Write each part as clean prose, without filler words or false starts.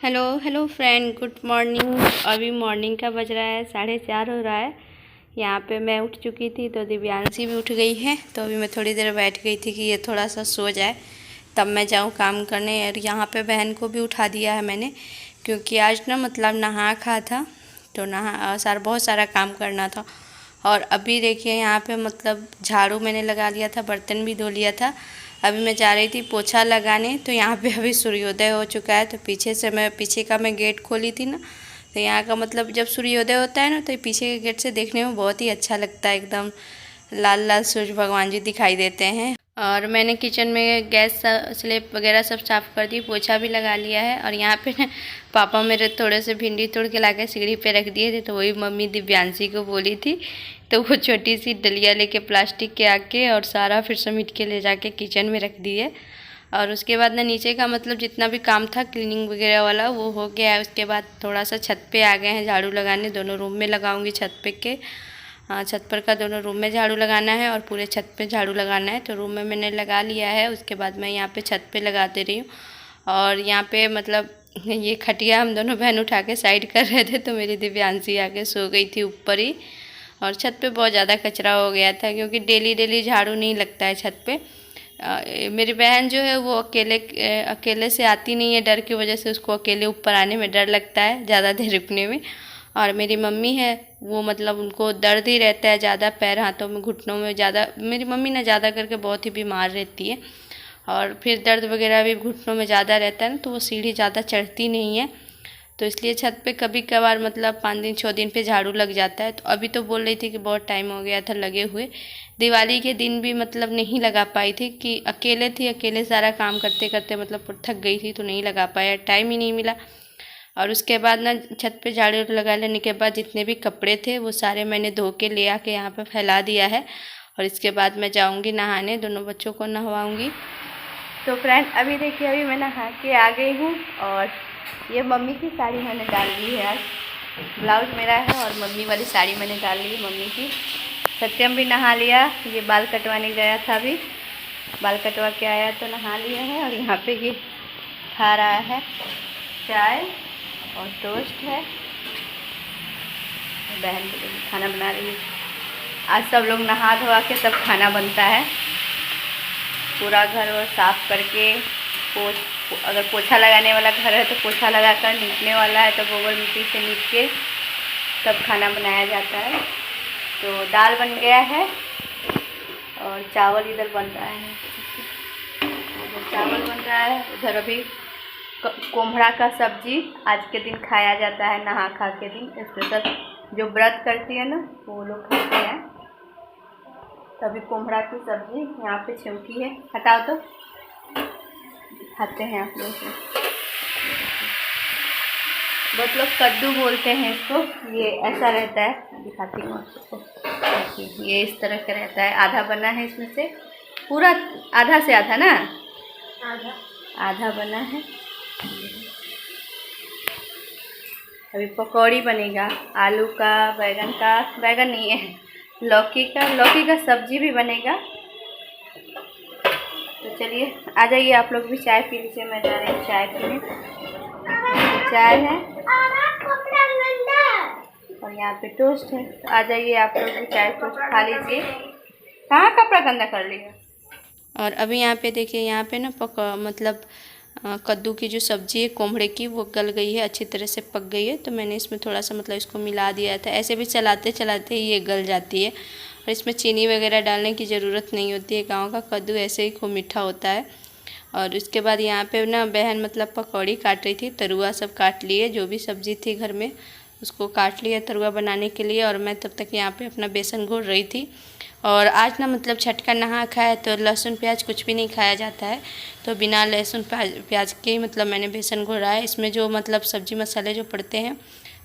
Hello hello friend, good morning. अभी morning का बज रहा है 4:30 हो रहा है। यहाँ पे मैं उठ चुकी थी तो दिव्यांशी भी उठ गई है। तो अभी मैं थोड़ी देर बैठ गई थी कि ये थोड़ा सा सो जाए तब मैं जाऊँ काम करने। और यहाँ पे बहन को भी उठा दिया है मैंने, क्योंकि आज ना मतलब नहा खा था तो बहुत सारा काम करना था। और अभी देखिए यहाँ पे मतलब झाड़ू मैंने लगा लिया था, बर्तन भी धो लिया था। अभी मैं जा रही थी पोछा लगाने, तो यहाँ पे अभी सूर्योदय हो चुका है। तो पीछे का मैं गेट खोली थी ना, तो यहाँ का मतलब जब सूर्योदय होता है ना तो पीछे के गेट से देखने में बहुत ही अच्छा लगता है। एकदम लाल लाल सूरज भगवान जी दिखाई देते हैं। और मैंने किचन में गैस स्लेब वगैरह सब साफ़ कर दी, पोछा भी लगा लिया है। और यहाँ पे पापा मेरे थोड़े से भिंडी तोड़ के लाके सीढ़ी पे रख दिए थे, तो वही मम्मी दिव्यांशी को बोली थी, तो वो छोटी सी डलिया लेके प्लास्टिक के आके और सारा फिर समेट के ले जाके किचन में रख दिए। और उसके बाद ना नीचे का मतलब जितना भी काम था क्लीनिंग वगैरह वाला वो हो गया है। उसके बाद थोड़ा सा छत पे आ गए हैं झाड़ू लगाने। दोनों रूम में लगाऊंगी छत पे के, छत पर का दोनों रूम में झाड़ू लगाना है और पूरे छत पे झाड़ू लगाना है। तो रूम में मैंने लगा लिया है। उसके बाद मैं यहाँ पे छत पे लगा दे रही हूँ। और यहाँ पे मतलब ये खटिया हम दोनों बहन उठा के साइड कर रहे थे, तो मेरी दिव्यांशी आके सो गई थी ऊपर ही। और छत पे बहुत ज़्यादा कचरा हो गया था, क्योंकि डेली झाड़ू नहीं लगता है छत पे। मेरी बहन जो है वो अकेले से आती नहीं है, डर की वजह से उसको अकेले ऊपर आने में डर लगता है, ज़्यादा देर रुकने में। और मेरी मम्मी है वो मतलब उनको दर्द ही रहता है ज़्यादा, पैर हाथों में घुटनों में ज़्यादा। मेरी मम्मी ना ज़्यादा करके बहुत ही बीमार रहती है, और फिर दर्द वगैरह भी घुटनों में ज़्यादा रहता है ना, तो वो सीढ़ी ज़्यादा चढ़ती नहीं है। तो इसलिए छत पे कभी कभार मतलब 5 दिन 6 दिन पे झाड़ू लग जाता है। तो अभी तो बोल रही थी कि बहुत टाइम हो गया था लगे हुए। दिवाली के दिन भी मतलब नहीं लगा पाई थी, कि अकेले थी, अकेले सारा काम करते करते मतलब थक गई थी, तो नहीं लगा पाया, टाइम ही नहीं मिला। और उसके बाद ना छत पे झाड़ू लगा लेने के बाद जितने भी कपड़े थे वो सारे मैंने धो के ले आके यहाँ पे फैला दिया है। और इसके बाद मैं जाऊँगी नहाने, दोनों बच्चों को नहवाऊँगी। तो फ्रेंड अभी देखिए, अभी मैं नहा के आ गई हूँ। और ये मम्मी की साड़ी मैंने डाल ली है। आज ब्लाउज मेरा है और मम्मी वाली साड़ी मैंने डाल ली है मम्मी की। सत्यम भी नहा लिया, ये बाल कटवाने गया था, अभी बाल कटवा के आया तो नहा लिया है। और यहाँ पे ये खा रहा है चाय और टोस्ट है। बहन खाना बना रही है। आज सब लोग नहा धोवा के सब खाना बनता है। पूरा घर वर साफ़ करके अगर पोछा लगाने वाला घर है तो पोछा लगाकर, नीपने वाला है तो गोबर मिट्टी से नीप के तब खाना बनाया जाता है। तो दाल बन गया है और चावल इधर बन रहा है। उधर चावल बन रहा है, उधर अभी कोम्हड़ा का सब्जी आज के दिन खाया जाता है, नहा खा के दिन स्पेशल। जो व्रत करती है ना वो लोग खाते हैं। तभी कोम्हड़ा की सब्जी यहाँ पे छिमकी है, हटाओ तो खाते हैं आप लोग। बहुत लोग कद्दू बोलते हैं इसको। ये ऐसा रहता है, दिखाती हूँ आपको। ये इस तरह का रहता है, आधा बना है इसमें से, पूरा आधा से आधा ना, आधा बना है। अभी पकौड़ी बनेगा, आलू का, बैगन का, बैगन नहीं है, लौकी का सब्जी भी बनेगा। तो चलिए आ जाइए आप लोग भी, चाय पी लीजिए। मैं जा रही हूँ चाय पीने। चाय है और यहाँ पे टोस्ट है, तो आ जाइए आप लोग भी चाय टोस्ट खा लीजिए। कहाँ कपड़ा गंदा कर लिया। और अभी यहाँ पे देखिए, यहाँ पे ना मतलब कद्दू की जो सब्ज़ी है कोम्हड़े की, वो गल गई है, अच्छी तरह से पक गई है। तो मैंने इसमें थोड़ा सा मतलब इसको मिला दिया था। ऐसे भी चलाते चलाते ही ये गल जाती है, और इसमें चीनी वगैरह डालने की ज़रूरत नहीं होती है। गांव का कद्दू ऐसे ही खूब मीठा होता है। और उसके बाद यहाँ पे ना बहन मतलब पकौड़ी काट रही थी, तरुआ सब काट लिए, जो भी सब्ज़ी थी घर में उसको काट लिया तरुआ बनाने के लिए। और मैं तब तक यहाँ पे अपना बेसन घोल रही थी। और आज ना मतलब छठ का नहा खाए तो लहसुन प्याज कुछ भी नहीं खाया जाता है, तो बिना लहसुन प्याज के ही मतलब मैंने बेसन घोला है। इसमें जो मतलब सब्जी मसाले जो पड़ते हैं,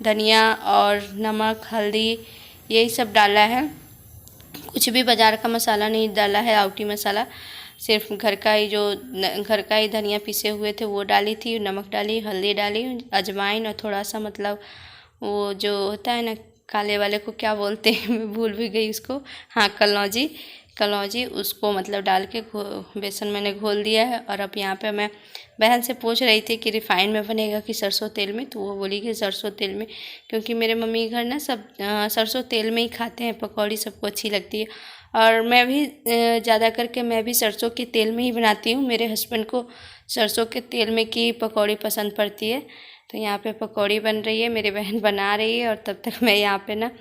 धनिया और नमक, हल्दी, यही सब डाला है। कुछ भी बाज़ार का मसाला नहीं डाला है, आउटी मसाला, सिर्फ घर का ही धनिया पीसे हुए थे वो डाली थी, नमक डाली, हल्दी डाली, अजवाइन और थोड़ा सा मतलब वो जो होता है ना काले वाले को क्या बोलते हैं मैं भूल भी गई उसको, हाँ कलौंजी, उसको मतलब डाल के बेसन मैंने घोल दिया है। और अब यहाँ पे मैं बहन से पूछ रही थी कि रिफ़ाइन में बनेगा कि सरसों तेल में, तो वो बोली कि सरसों तेल में, क्योंकि मेरे मम्मी घर ना सब सरसों तेल में ही खाते हैं, पकौड़ी सबको अच्छी लगती है। और मैं भी ज़्यादा करके मैं भी सरसों के तेल में ही बनाती हूँ। मेरे हस्बैंड को सरसों के तेल में की पकौड़ी पसंद पड़ती है। तो यहाँ पे पकौड़ी बन रही है, मेरी बहन बना रही है, और तब तक मैं यहाँ पे ना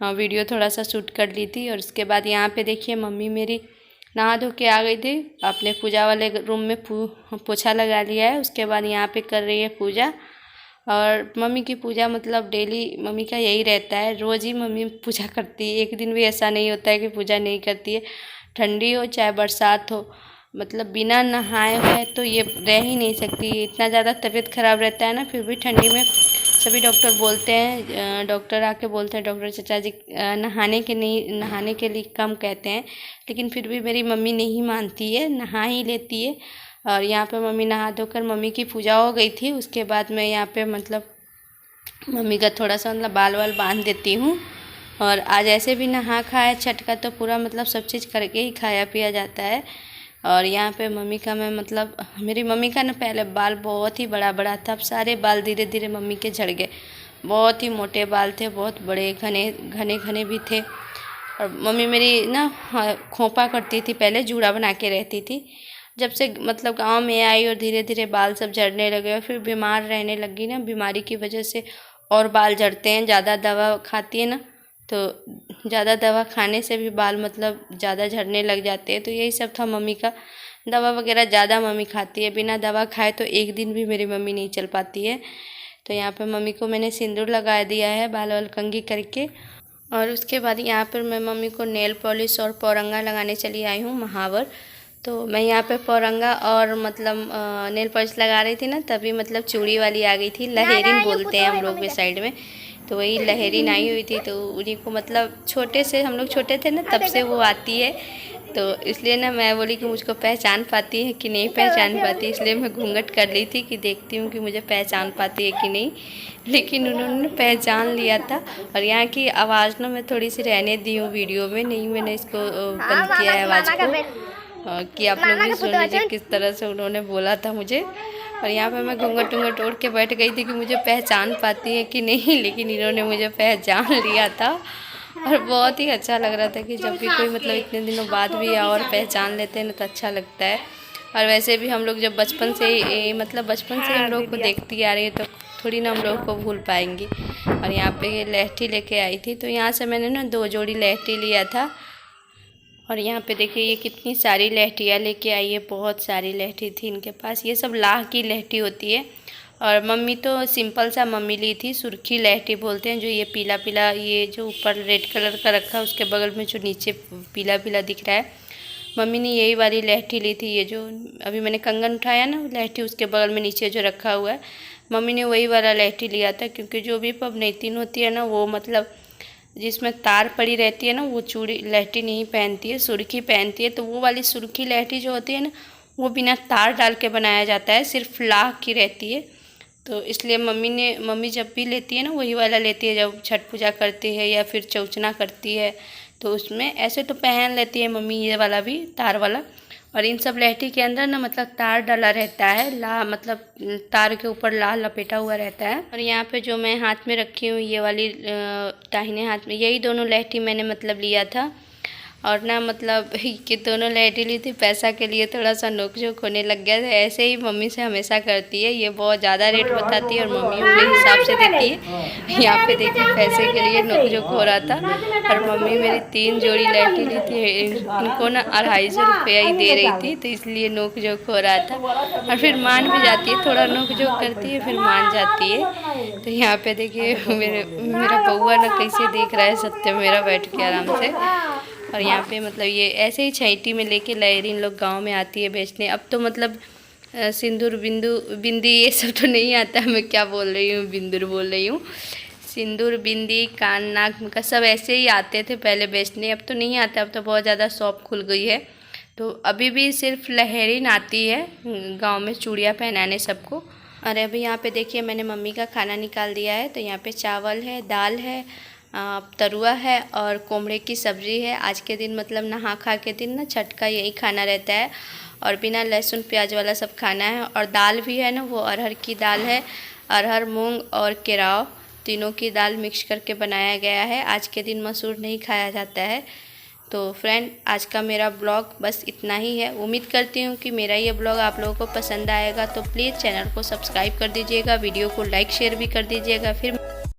वीडियो थोड़ा सा शूट कर ली थी। और उसके बाद यहाँ पे देखिए मम्मी मेरी नहा धो के आ गई थी, अपने पूजा वाले रूम में पोछा लगा लिया है। उसके बाद यहाँ पे कर रही है पूजा। और मम्मी की पूजा मतलब डेली मम्मी का यही रहता है, रोज़ ही मम्मी पूजा करती है, एक दिन भी ऐसा नहीं होता है कि पूजा नहीं करती है। ठंडी हो चाहे बरसात हो, मतलब बिना नहाए हुए तो ये रह ही नहीं सकती। इतना ज़्यादा तबीयत ख़राब रहता है ना, फिर भी ठंडी में सभी डॉक्टर बोलते हैं, डॉक्टर आके बोलते हैं, डॉक्टर चाचा जी नहाने के लिए कम कहते हैं, लेकिन फिर भी मेरी मम्मी नहीं मानती है, नहा ही लेती है। और यहाँ पे मम्मी नहा धोकर मम्मी की पूजा हो गई थी। उसके बाद मैं यहाँ पे मतलब मम्मी का थोड़ा सा मतलब बाल वाल बांध देती हूँ। और आज ऐसे भी नहा खाया छठ का, तो पूरा मतलब सब चीज़ करके ही खाया पिया जाता है। और यहाँ पे मम्मी का मैं मतलब मेरी मम्मी का ना पहले बाल बहुत ही बड़ा था, अब सारे बाल धीरे धीरे मम्मी के झड़ गए। बहुत ही मोटे बाल थे, बहुत बड़े घने भी थे। और मम्मी मेरी ना खोपा करती थी, पहले जूड़ा बना के रहती थी। जब से मतलब गांव में आई और धीरे धीरे बाल सब झड़ने लगे, और फिर बीमार रहने लगी ना, बीमारी की वजह से और बाल झड़ते हैं। ज़्यादा दवा खाती है ना, तो ज़्यादा दवा खाने से भी बाल मतलब ज़्यादा झड़ने लग जाते हैं। तो यही सब था मम्मी का, दवा वगैरह ज़्यादा मम्मी खाती है, बिना दवा खाए तो एक दिन भी मेरी मम्मी नहीं चल पाती है। तो यहाँ पे मम्मी को मैंने सिंदूर लगा दिया है बाल वाल कंघी करके। और उसके बाद यहाँ पर मैं मम्मी को नेल पॉलिश और पौरंगा लगाने चली आई हूँ महावर। तो मैं यहाँ पे पौरंगा और मतलब नेल पॉलिश लगा रही थी ना, तभी मतलब चूड़ी वाली आ गई थी, लहेरिन बोलते हैं हम लोग के साइड में। तो वही लहेरिन आई हुई थी, तो उन्हीं को मतलब छोटे से हम लोग छोटे थे ना तब से वो आती है, तो इसलिए ना मैं बोली कि मुझको पहचान पाती है कि नहीं पहचान पाती, इसलिए मैं घूंघट कर ली थी कि देखती हूँ कि मुझे पहचान पाती है कि नहीं। लेकिन उन्होंने पहचान लिया था। और यहाँ की आवाज़ ना मैं थोड़ी सी रहने दी हूँ वीडियो में, नहीं मैंने इसको बंद किया है आवाज़ को, कि आप लोग भी सुन लीजिए किस तरह से उन्होंने बोला था मुझे। और यहाँ पे मैं घूंघट टूंघट ओढ़ के बैठ गई थी कि मुझे पहचान पाती है कि नहीं, लेकिन इन्होंने मुझे पहचान लिया था। और बहुत ही अच्छा लग रहा था कि जब भी कोई मतलब इतने दिनों बाद भी और पहचान लेते हैं ना तो अच्छा लगता है। और वैसे भी हम लोग जब बचपन से हम लोग को देखती आ रही है, तो थोड़ी ना हम लोग को भूल पाएंगी। और यहाँ पे लहठी लेके आई थी, तो यहाँ से मैंने ना 2 जोड़ी लहठी लिया था। और यहाँ पे देखिए ये कितनी सारी लहठियाँ लेके आई है, बहुत सारी लहठी थी इनके पास। ये सब लाह की लहठी होती है। और मम्मी तो सिंपल सा मम्मी ली थी, सुर्खी लहठी बोलते हैं, जो ये पीला पीला, ये जो ऊपर रेड कलर का रखा है उसके बगल में जो नीचे पीला पीला दिख रहा है, मम्मी ने यही वाली लहठी ली थी। ये जो अभी मैंने कंगन उठाया ना, लहठी उसके बगल में नीचे जो रखा हुआ है, मम्मी ने वही वाला लहठी लिया था। क्योंकि जो भी पबनैतिन होती है ना, वो मतलब जिसमें तार पड़ी रहती है ना, वो चूड़ी लहठी नहीं पहनती है, सुर्खी पहनती है। तो वो वाली सुर्खी लहठी जो होती है ना, वो बिना तार डाल के बनाया जाता है, सिर्फ लाह की रहती है। तो इसलिए मम्मी जब भी लेती है ना, वही वाला लेती है जब छठ पूजा करती है या फिर चौचना करती है, तो उसमें ऐसे तो पहन लेती है मम्मी ये वाला भी तार वाला। और इन सब लहठी के अंदर ना मतलब तार डला रहता है, ला मतलब तार के ऊपर लाल लपेटा हुआ रहता है। और यहाँ पे जो मैं हाथ में रखी हूँ ये वाली दाहिने हाथ में, यही दोनों लहठी मैंने मतलब लिया था। और ना मतलब कि दोनों लेटी ली थी, पैसा के लिए थोड़ा सा नोक-झोंक होने लग गया था। ऐसे ही मम्मी से हमेशा करती है, ये बहुत ज़्यादा रेट बताती है और मम्मी अपने हिसाब से देती है। यहाँ पे देखिए पैसे के लिए नोक-झोंक हो रहा था और मम्मी मेरी 3 जोड़ी लेटी ली थी, इनको ना 250 रुपया ही दे रही थी, तो इसलिए नोक-झोंक हो रहा था। और फिर मान भी जाती है, थोड़ा नोक-झोंक करती है फिर मान जाती है। तो यहाँ पे देखिए मेरा बउआ ना कैसे देख रहा है सत्य मेरा बैठ के आराम से। और यहाँ पे मतलब ये ऐसे ही छैटी में लेके लहरीन लोग गांव में आती है बेचने। अब तो मतलब सिंदूर बिंदी ये सब तो नहीं आता, मैं क्या बोल रही हूँ, बिंदुर बोल रही हूँ। सिंदूर बिंदी कान नाक का सब ऐसे ही आते थे पहले बेचने, अब तो नहीं आता, अब तो बहुत ज़्यादा शॉप खुल गई है। तो अभी भी सिर्फ लहरीन आती है गाँव में चूड़ियाँ पहनाने सबको। और अभी यहाँ पे देखिए मैंने मम्मी का खाना निकाल दिया है, तो यहाँ पे चावल है, दाल है, तरुआ है और कोमड़े की सब्ज़ी है। आज के दिन मतलब नहा खा के दिन ना छठ का यही खाना रहता है और बिना लहसुन प्याज वाला सब खाना है। और दाल भी है ना, वो अरहर की दाल है, अरहर मूंग और केराव तीनों की दाल मिक्स करके बनाया गया है। आज के दिन मसूर नहीं खाया जाता है। तो फ्रेंड आज का मेरा ब्लॉग बस इतना ही है। उम्मीद करती हूँ कि मेरा ये ब्लॉग आप लोगों को पसंद आएगा, तो प्लीज़ चैनल को सब्सक्राइब कर दीजिएगा, वीडियो को लाइक शेयर भी कर दीजिएगा। फिर